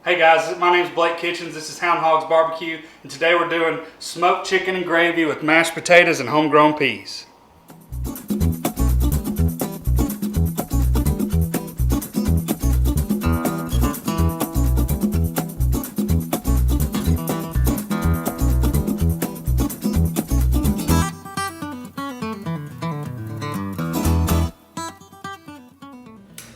Hey guys, my name is Blake Kitchens. This is Hound Hogs Barbecue, and today we're doing smoked chicken and gravy with mashed potatoes and homegrown peas.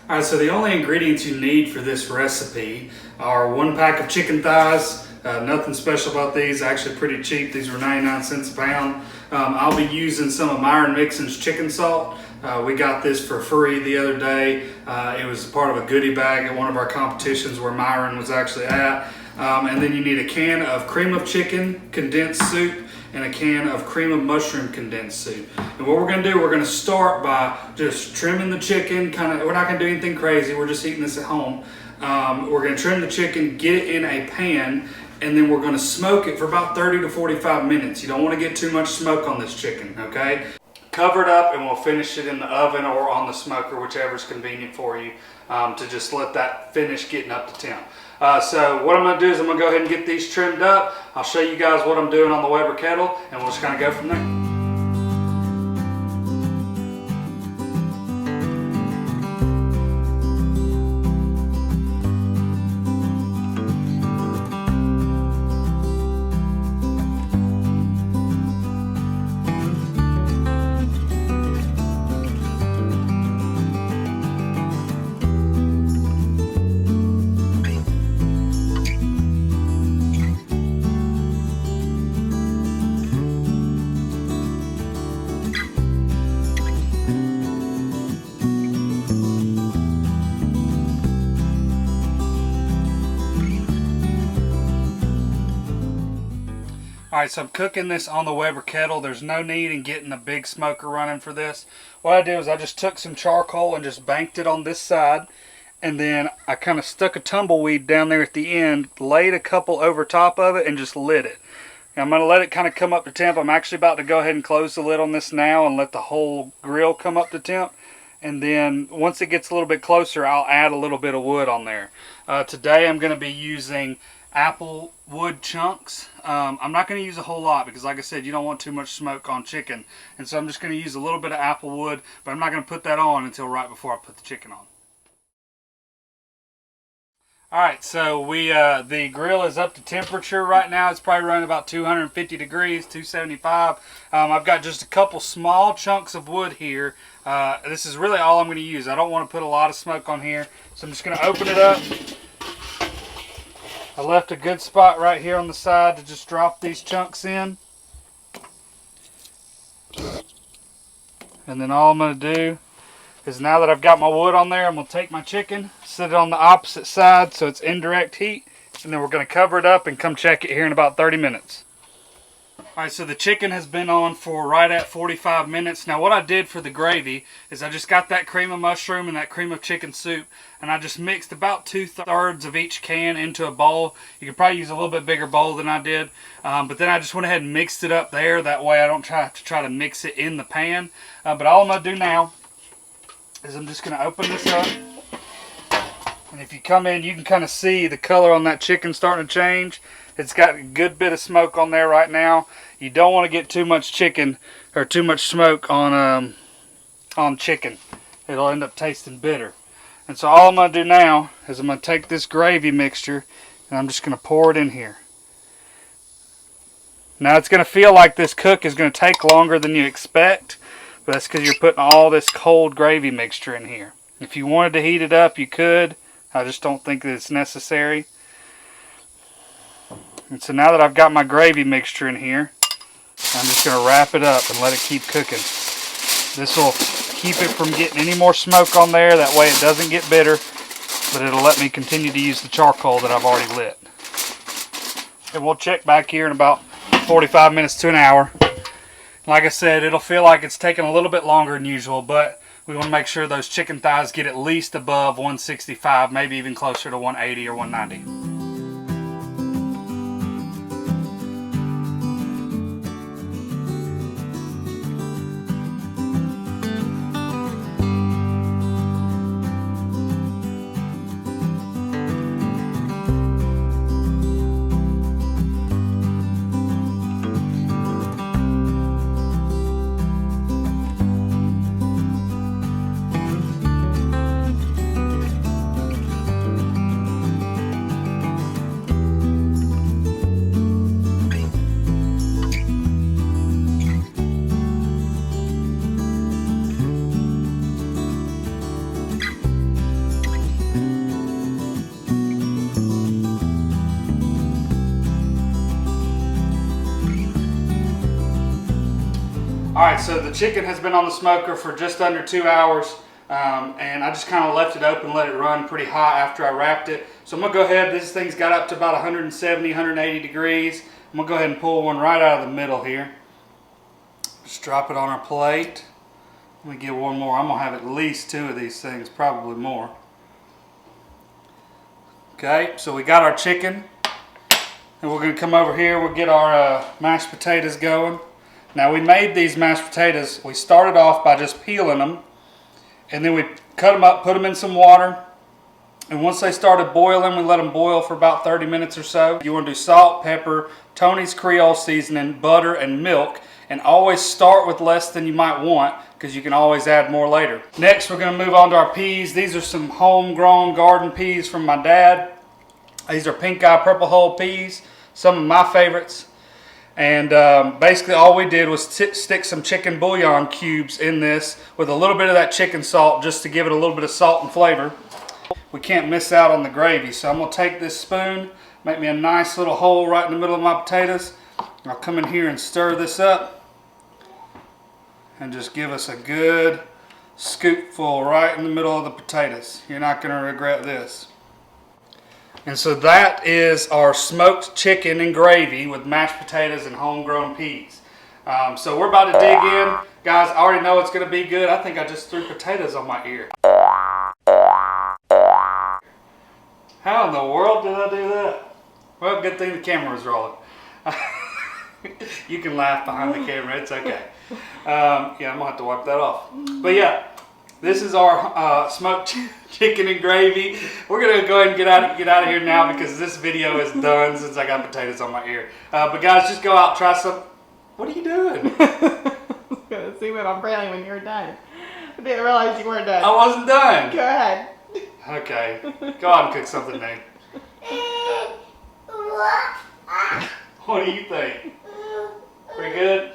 Alright, so the only ingredients you need for this recipe are 1 pack of chicken thighs. Nothing special about these, actually pretty cheap. These were 99 cents a pound. I'll be using some of Myron Mixon's chicken salt. We got this for free the other day. It was part of a goodie bag at one of our competitions where Myron was actually at. And then you need a can of cream of chicken condensed soup and a can of cream of mushroom condensed soup. And what we're gonna do, we're gonna start by just trimming the chicken, we're not gonna do anything crazy, we're just eating this at home. We're gonna trim the chicken, get it in a pan, and then we're gonna smoke it for about 30 to 45 minutes. You don't wanna get too much smoke on this chicken, okay? Cover it up and we'll finish it in the oven or on the smoker, whichever's convenient for you, to just let that finish getting up to temp. So what I'm going to do is I'm going to go ahead and get these trimmed up. I'll show you guys what I'm doing on the Weber kettle, and we'll just kind of go from there. Alright, so I'm cooking this on the Weber kettle. There's no need in getting a big smoker running for this. What I did was I just took some charcoal and just banked it on this side, and then I kind of stuck a tumbleweed down there at the end, laid a couple over top of it, and just lit it. And I'm going to let it kind of come up to temp. I'm actually about to go ahead and close the lid on this now and let the whole grill come up to temp. And then once it gets a little bit closer, I'll add a little bit of wood on there. Today I'm going to be using apple wood chunks. I'm not going to use a whole lot because, like I said, you don't want too much smoke on chicken, and so I'm just going to use a little bit of apple wood, but I'm not going to put that on until right before I put the chicken on. Alright, so the grill is up to temperature right now. It's probably running about 250 degrees, 275. I've got just a couple small chunks of wood here. This is really all I'm going to use. I don't want to put a lot of smoke on here, so I'm just going to open it up. I left a good spot right here on the side to just drop these chunks in. And then all I'm going to do is, now that I've got my wood on there, I'm going to take my chicken, sit it on the opposite side so it's indirect heat, and then we're going to cover it up and come check it here in about 30 minutes. Alright, so the chicken has been on for right at 45 minutes. Now what I did for the gravy is I just got that cream of mushroom and that cream of chicken soup, and I just mixed about 2/3 of each can into a bowl. You could probably use a little bit bigger bowl than I did, but then I just went ahead and mixed it up there. That way I don't try to mix it in the pan. But all I'm going to do now is I'm just going to open this up. And if you come in, you can kind of see the color on that chicken starting to change. It's got a good bit of smoke on there right now. You don't want to get too much chicken or too much smoke on chicken. It'll end up tasting bitter. And so all I'm going to do now is I'm going to take this gravy mixture and I'm just going to pour it in here. Now it's going to feel like this cook is going to take longer than you expect, but that's because you're putting all this cold gravy mixture in here. If you wanted to heat it up, you could. I just don't think that it's necessary. And so now that I've got my gravy mixture in here, I'm just going to wrap it up and let it keep cooking. This will keep it from getting any more smoke on there. That way it doesn't get bitter, but it'll let me continue to use the charcoal that I've already lit. And we'll check back here in about 45 minutes to an hour. Like I said, it'll feel like it's taking a little bit longer than usual, but we want to make sure those chicken thighs get at least above 165, maybe even closer to 180 or 190. Alright, so the chicken has been on the smoker for just under 2 hours. And I just kind of left it open, let it run pretty hot after I wrapped it. So I'm going to go ahead, this thing's got up to about 170, 180 degrees. I'm going to go ahead and pull one right out of the middle here. Just drop it on our plate. Let me get one more. I'm going to have at least 2 of these things, probably more. Okay, so we got our chicken. And we're going to come over here, we'll get our mashed potatoes going. Now we made these mashed potatoes, we started off by just peeling them. And then we cut them up, put them in some water. And once they started boiling, we let them boil for about 30 minutes or so. You want to do salt, pepper, Tony's Creole seasoning, butter, and milk. And always start with less than you might want, because you can always add more later. Next, we're going to move on to our peas. These are some homegrown garden peas from my dad. These are pink eye purple hull peas, some of my favorites. And basically all we did was stick some chicken bouillon cubes in this with a little bit of that chicken salt just to give it a little bit of salt and flavor. We can't miss out on the gravy, so I'm going to take this spoon, make me a nice little hole right in the middle of my potatoes. I'll come in here and stir this up and just give us a good scoopful right in the middle of the potatoes. You're not going to regret this. And so that is our smoked chicken and gravy with mashed potatoes and homegrown peas. So we're about to dig in. Guys, I already know it's going to be good. I think I just threw potatoes on my ear. How in the world did I do that? Well, good thing the camera was rolling. You can laugh behind the camera. It's okay. Yeah, I'm going to have to wipe that off. But yeah. This is our smoked chicken and gravy. We're going to go ahead and get out of here now because this video is done since I got potatoes on my ear. But guys, just go out, try some. What are you doing? I was going to see what I'm brailing when you were done. I didn't realize you weren't done. I wasn't done. Go ahead. Okay. Go out and cook something new. What do you think? Pretty good?